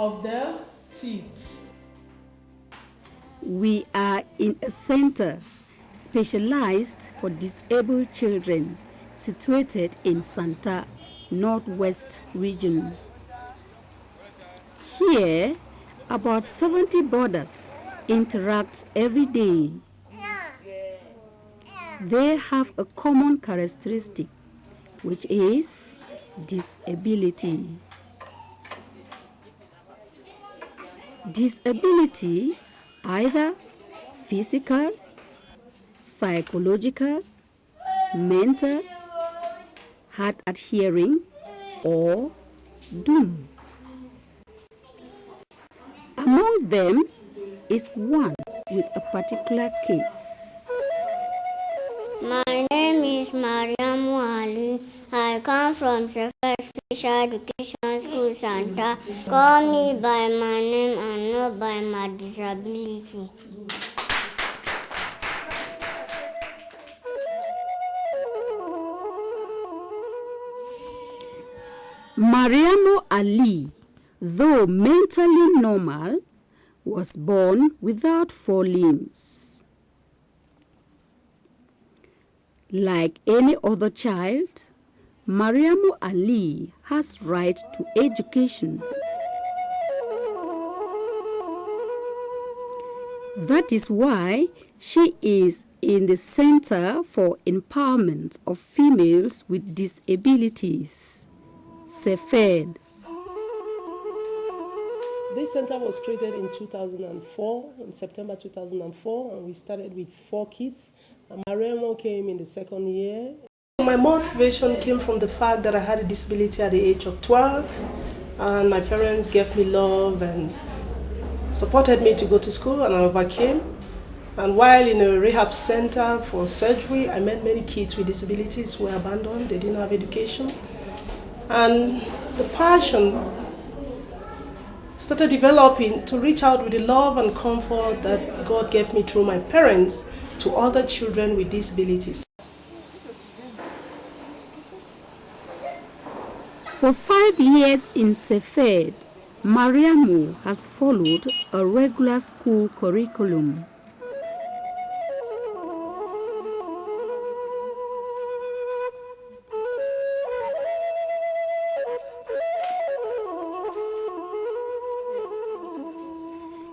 of the teeth. We are in a center specialized for disabled children situated in Santa, Northwest region. Here, about 70 boarders interact every day. They have a common characteristic, which is disability. Disability, either physical, psychological, mental, hard of hearing, or dumb. Among them is one with a particular case. My name is Mariam Ali. I come from CEFED Special Education School Center. Call me by my name and not by my disability. Mariam Ali, though mentally normal, was born without 4 limbs. Like any other child, Mariam Ali has right to education. That is why she is in the Center for Empowerment of Females with Disabilities, CEFED. This center was created in 2004, in September 2004, and we started with 4 kids. Mariam came in the 2nd year. My motivation came from the fact that I had a disability at the age of 12, and my parents gave me love and supported me to go to school, and I overcame. And while in a rehab center for surgery, I met many kids with disabilities who were abandoned, they didn't have education. And the passion started developing to reach out with the love and comfort that God gave me through my parents to other children with disabilities. For 5 years in CEFED, Mariam has followed a regular school curriculum.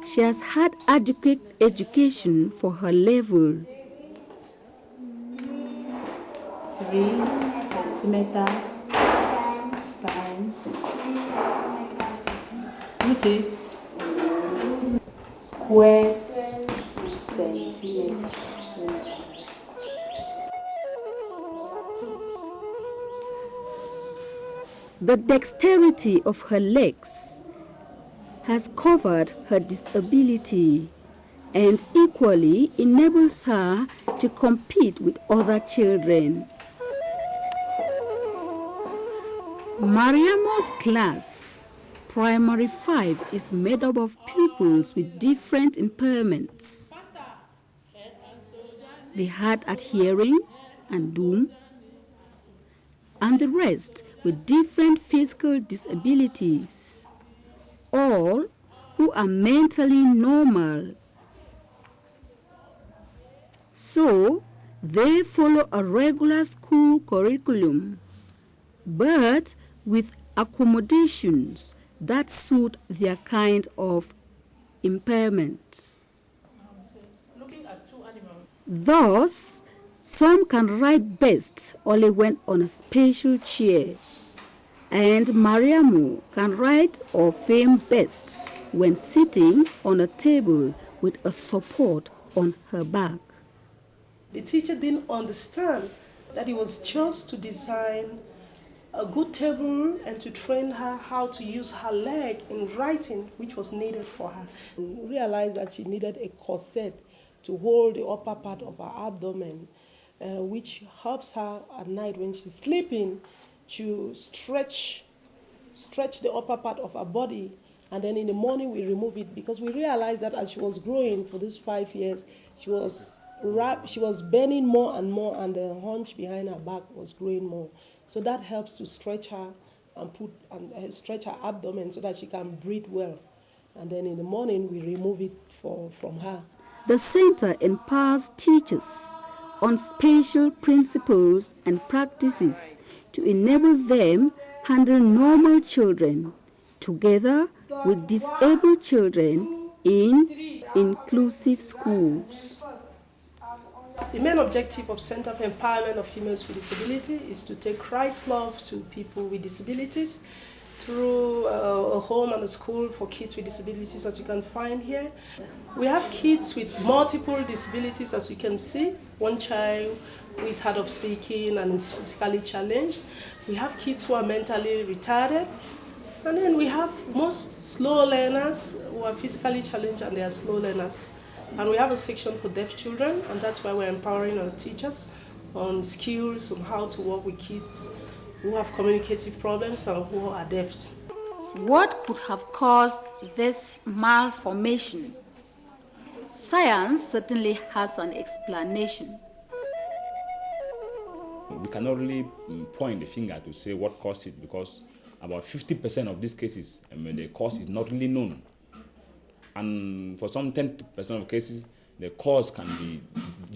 She has had adequate education for her level. 3 centimeters times, which is squared centimeters. The dexterity of her legs has covered her disability and equally enables her to compete with other children. Mariam's class, Primary 5, is made up of pupils with different impairments. The hard at hearing and dumb, and the rest with different physical disabilities, all who are mentally normal. So, they follow a regular school curriculum, but with accommodations that suit their kind of impairment. Thus, some can ride best only when on a special chair, and Mariam can ride or film best when sitting on a table with a support on her back. The teacher didn't understand that it was just to design a good table and to train her how to use her leg in writing, which was needed for her. We realized that she needed a corset to hold the upper part of her abdomen, which helps her at night when she's sleeping to stretch the upper part of her body, and then in the morning we remove it, because we realized that as she was growing for these 5 years, she was bending more and more, and the hunch behind her back was growing more. So that helps to stretch her and stretch her abdomen so that she can breathe well. And then in the morning, we remove it from her. The center empowers teachers on special principles and practices to enable them handle normal children together with disabled children in inclusive schools. The main objective of Center for Empowerment of Females with Disability is to take Christ's love to people with disabilities through a home and a school for kids with disabilities, as you can find here. We have kids with multiple disabilities, as you can see. One child who is hard of speaking and is physically challenged. We have kids who are mentally retarded. And then we have most slow learners who are physically challenged and they are slow learners. And we have a section for deaf children, and that's why we're empowering our teachers on skills on how to work with kids who have communicative problems and who are deaf. What could have caused this malformation? Science certainly has an explanation. We cannot really point the finger to say what caused it, because about 50% of these cases, the cause is not really known. And for some 10% of cases, the cause can be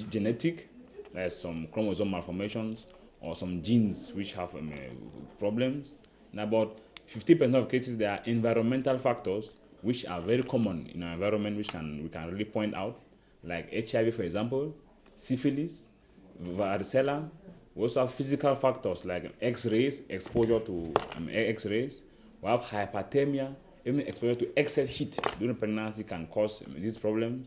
genetic, like some chromosome malformations or some genes which have problems. In about 50% of cases, there are environmental factors which are very common in our environment, which we can really point out, like HIV, for example, syphilis, varicella. We also have physical factors like X-rays, exposure to X-rays. We have hyperthermia. Even exposure to excess heat during pregnancy can cause these problems.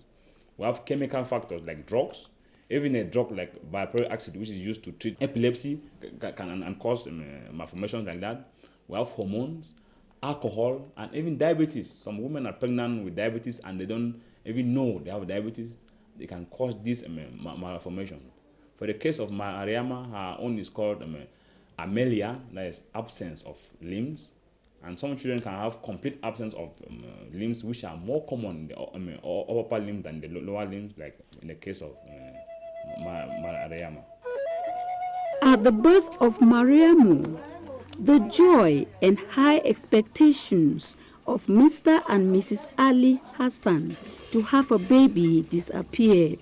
We have chemical factors like drugs. Even a drug like bariatric acid, which is used to treat epilepsy, can cause malformations like that. We have hormones, alcohol, and even diabetes. Some women are pregnant with diabetes and they don't even know they have diabetes. They can cause this malformation. For the case of Mariama, her own is called amelia, that is absence of limbs. And some children can have complete absence of limbs, which are more common in the upper limb than the lower limbs, like in the case of Mariama. At the birth of Mariamu, the joy and high expectations of Mr. and Mrs. Ali Hassan to have a baby disappeared.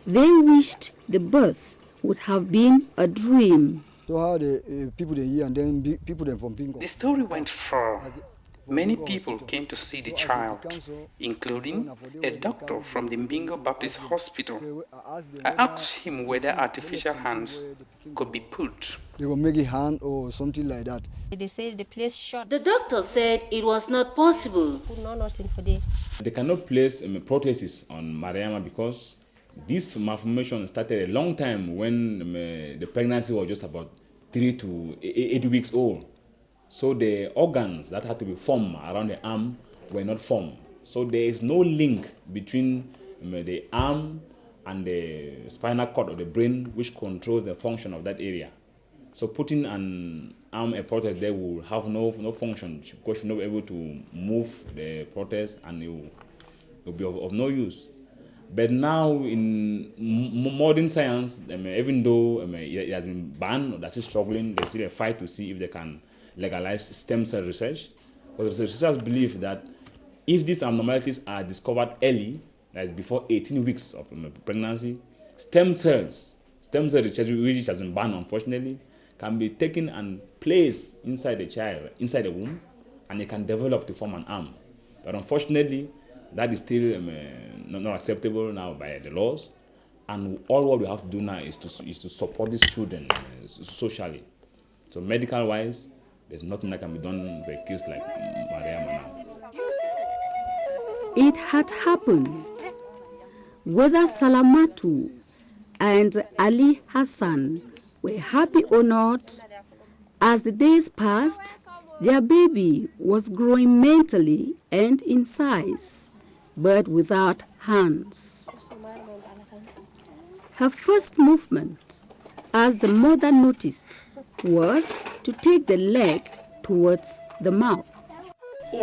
They wished the birth would have been a dream. So how the people they hear and then people then from Bingo. The story went far. Many people came to see the child, including a doctor from the Mbingo Baptist Hospital. I asked him whether artificial hands could be put. They will make a hand or something like that. They say the place short. The doctor said it was not possible. They cannot place prosthesis on Mariama because this malformation started a long time when the pregnancy was just about 3 to 8 weeks old. So the organs that had to be formed around the arm were not formed. So there is no link between the arm and the spinal cord or the brain, which controls the function of that area. So putting an arm, a prosthesis there will have no function because you're not able to move the prosthesis and it will be of no use. But now in modern science, even though it has been banned or that's still struggling, there's still a fight to see if they can legalize stem cell research. Because researchers believe that if these abnormalities are discovered early, that is before 18 weeks of pregnancy, stem cell research, which has been banned unfortunately, can be taken and placed inside the child, inside the womb, and it can develop to form an arm. But unfortunately, that is still not acceptable now by the laws, and all what we have to do now is to support these children socially. So medical-wise, there's nothing that can be done for a case like Mariama now. It had happened. Whether Salamatu and Ali Hassan were happy or not, as the days passed, their baby was growing mentally and in size, but without hands. Her first movement, as the mother noticed, was to take the leg towards the mouth. She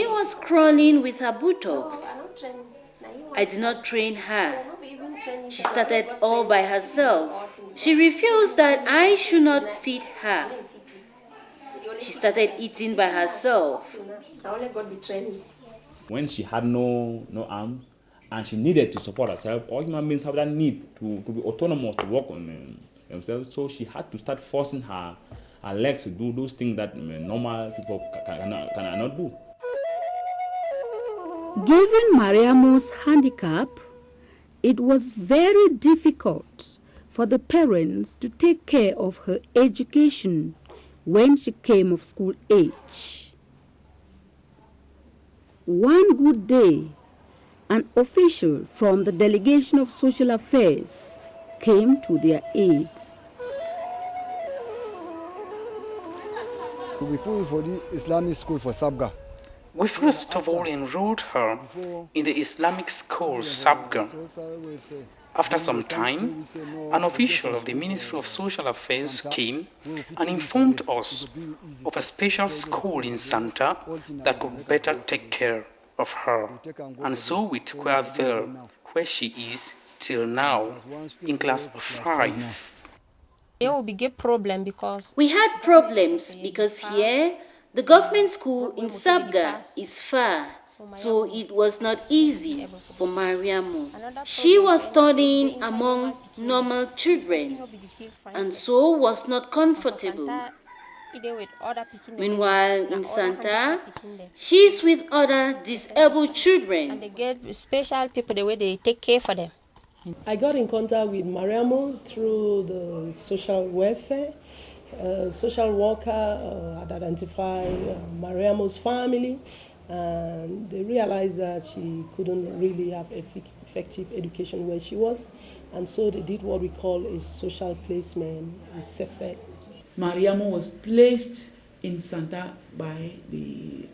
was crawling with her buttocks. I did not train her. She started all by herself. She refused that I should not feed her. She started eating by herself. When she had no arms and she needed to support herself, all human beings have that need to be autonomous, to work on themselves. So she had to start forcing her legs to do those things that normal people cannot do. Given Mariamu's handicap, it was very difficult for the parents to take care of her education when she came of school age. One good day, an official from the Delegation of Social Affairs came to their aid. We put her for the Islamic school for Sabga. We first of all enrolled her in the Islamic school Sabga. After some time, an official of the Ministry of Social Affairs came and informed us of a special school in Santa that could better take care of her. And so we took her there, where she is till now, in class 5. It will be a problem because We had problems because here the government school in Sabga is far, so it was not easy for Mariamu. She was studying among normal children and so was not comfortable. Meanwhile, in Santa, she's with other disabled children. they get special people the way they take care for them. I got in contact with Mariamu through the social welfare. Social worker had identified Mariamu's family, and they realized that she couldn't really have effective education where she was, and so they did what we call a social placement with CEFED. Mariamu was placed in Santa by the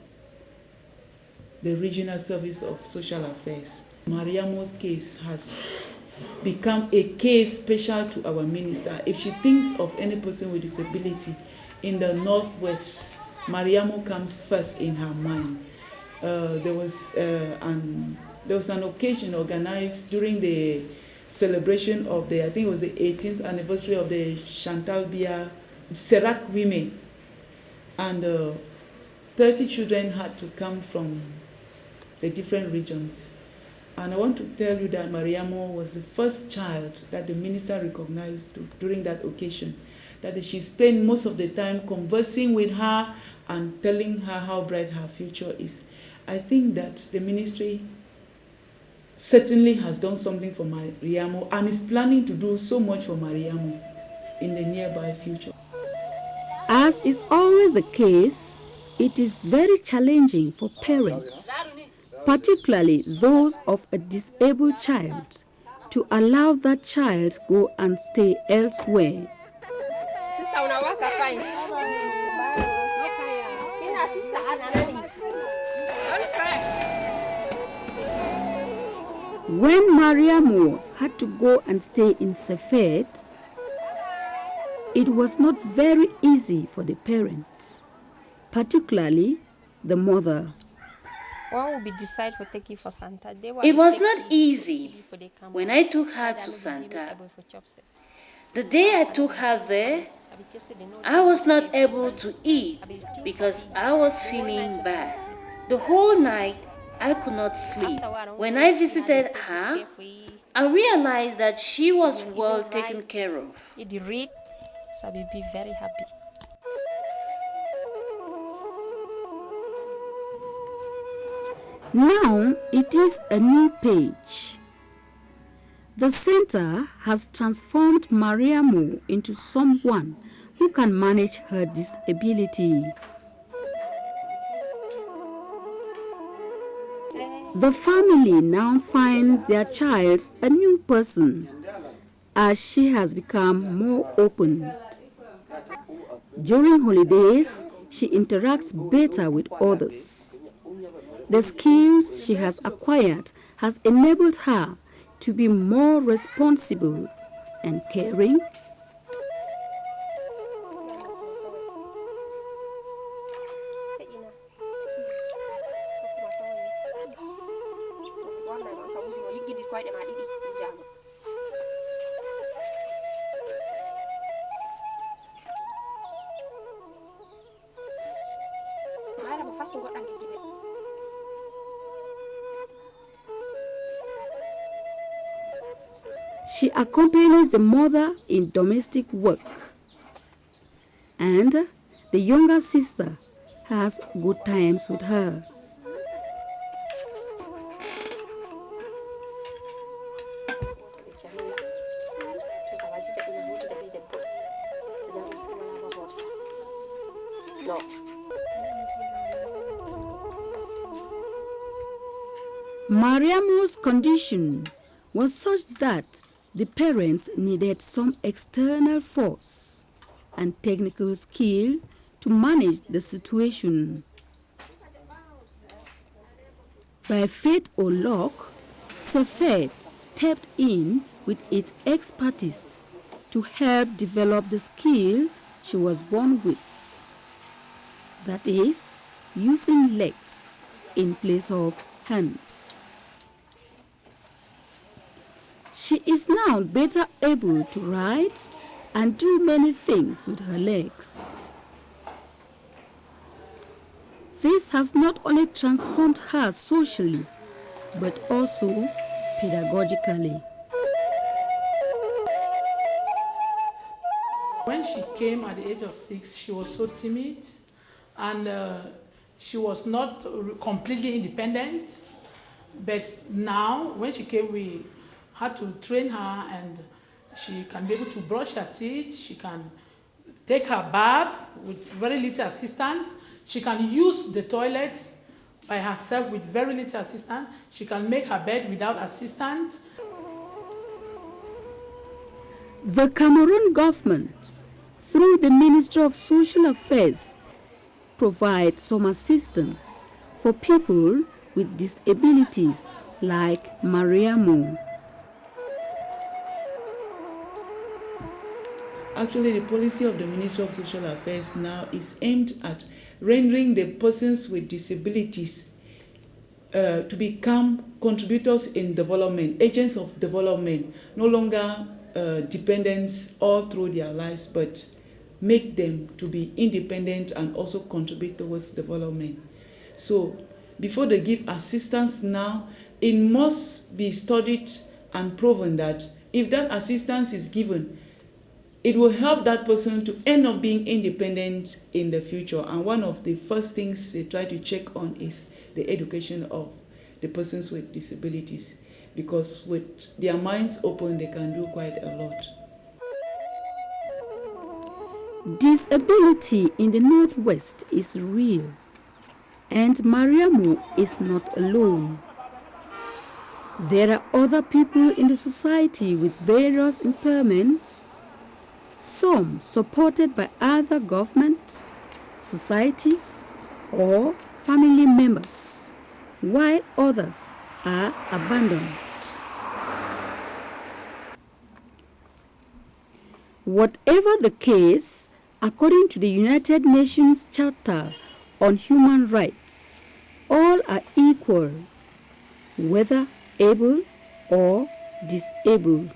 Regional Service of Social Affairs. Mariamu's case has become a case special to our minister. If she thinks of any person with disability in the Northwest, Mariamu comes first in her mind. There was an occasion organized during the celebration of I think it was the 18th anniversary of the Chantal Biya Serac women, and 30 children had to come from the different regions. And I want to tell you that Mariamu was the first child that the minister recognized during that occasion, that she spent most of the time conversing with her and telling her how bright her future is. I think that the ministry certainly has done something for Mariamu and is planning to do so much for Mariamu in the nearby future. As is always the case, it is very challenging for parents, particularly those of a disabled child, to allow that child go and stay elsewhere. Sister, unawaka fine. When Mariamu had to go and stay in CEFED, it was not very easy for the parents, particularly the mother. One will be decide for taking for Santa. It was not easy when I took her to Santa. The day I took her there, I was not able to eat because I was feeling bad. The whole night, I could not sleep. When I visited her, I realized that she was well taken care of. It read, so I will be very happy. Now it is a new page. The center has transformed Mariamu into someone who can manage her disability. The family now finds their child a new person as she has become more open. During holidays, she interacts better with others. The skills she has acquired has enabled her to be more responsible and caring. She accompanies the mother in domestic work, and the younger sister has good times with her. Mariamu's condition was such that the parents needed some external force and technical skill to manage the situation. By fate or luck, CEFED stepped in with its expertise to help develop the skill she was born with. That is, using legs in place of hands. She is now better able to write and do many things with her legs. This has not only transformed her socially, but also pedagogically. When she came at the age of 6, she was so timid, and she was not completely independent. But now, when she came, we had to train her, and she can be able to brush her teeth. She can take her bath with very little assistance. She can use the toilet by herself with very little assistance. She can make her bed without assistance. The Cameroon government, through the Ministry of Social Affairs, provides some assistance for people with disabilities like Mariamu. Actually, the policy of the Ministry of Social Affairs now is aimed at rendering the persons with disabilities to become contributors in development, agents of development, no longer dependents all through their lives, but make them to be independent and also contribute towards development. So before they give assistance now, it must be studied and proven that if that assistance is given, it will help that person to end up being independent in the future. And one of the first things they try to check on is the education of the persons with disabilities, because with their minds open, they can do quite a lot. Disability in the Northwest is real, and Mariamu is not alone. There are other people in the society with various impairments, some supported by other government, society, or family members, while others are abandoned. Whatever the case, according to the United Nations Charter on Human Rights, all are equal, whether able or disabled.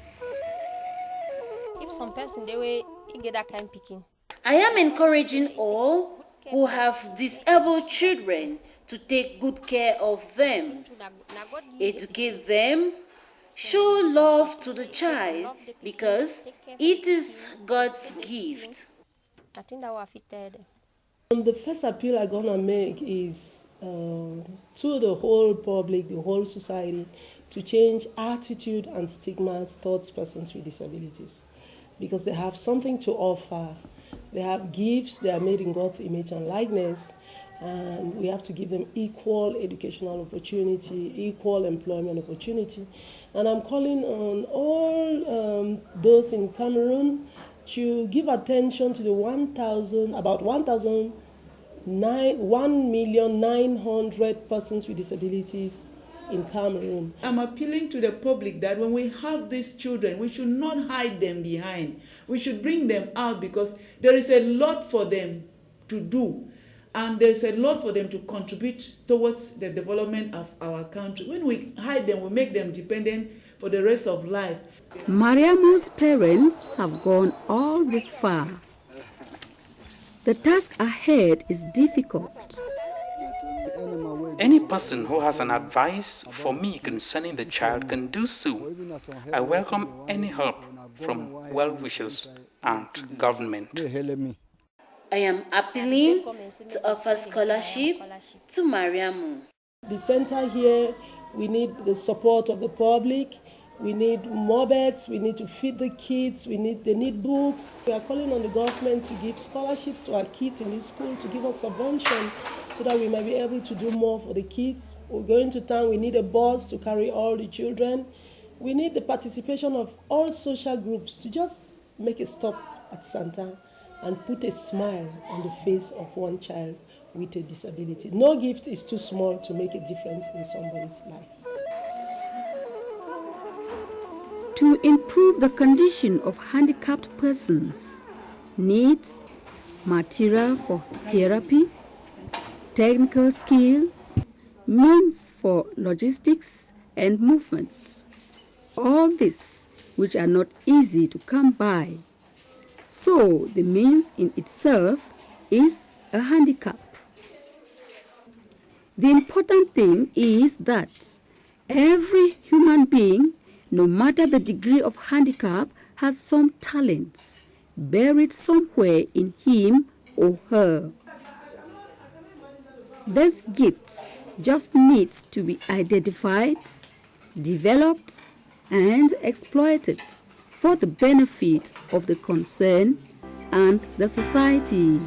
If some person they way get that kind of picking. I am encouraging all who have disabled children to take good care of them, educate them, show love to the child, because it is God's gift. I think that was fitted. The first appeal I'm gonna make is to the whole public, the whole society, to change attitude and stigmas towards persons with disabilities, because they have something to offer. They have gifts, they are made in God's image and likeness, and we have to give them equal educational opportunity, equal employment opportunity. And I'm calling on all those in Cameroon to give attention to the 1,900,000 persons with disabilities in Cameroon. I'm appealing to the public that when we have these children, we should not hide them behind. We should bring them out, because there is a lot for them to do, and there's a lot for them to contribute towards the development of our country. When we hide them, we make them dependent for the rest of life. Mariamu's parents have gone all this far. The task ahead is difficult, Any person who has an advice for me concerning the child can do so. I welcome any help from well-wishers and government. I am appealing to offer scholarship to Mariamu. The center here, we need the support of the public. We need more beds, we need to feed the kids, they need books. We are calling on the government to give scholarships to our kids in this school, to give us subvention so that we might be able to do more for the kids. We're going to town, we need a bus to carry all the children. We need the participation of all social groups to just make a stop at Santa and put a smile on the face of one child with a disability. No gift is too small to make a difference in somebody's life. To improve the condition of handicapped persons, needs material for therapy, technical skill, means for logistics and movement. All this which are not easy to come by. So the means in itself is a handicap. The important thing is that every human being, no matter the degree of handicap, has some talents buried somewhere in him or her. This gift just needs to be identified, developed, and exploited for the benefit of the concerned and the society.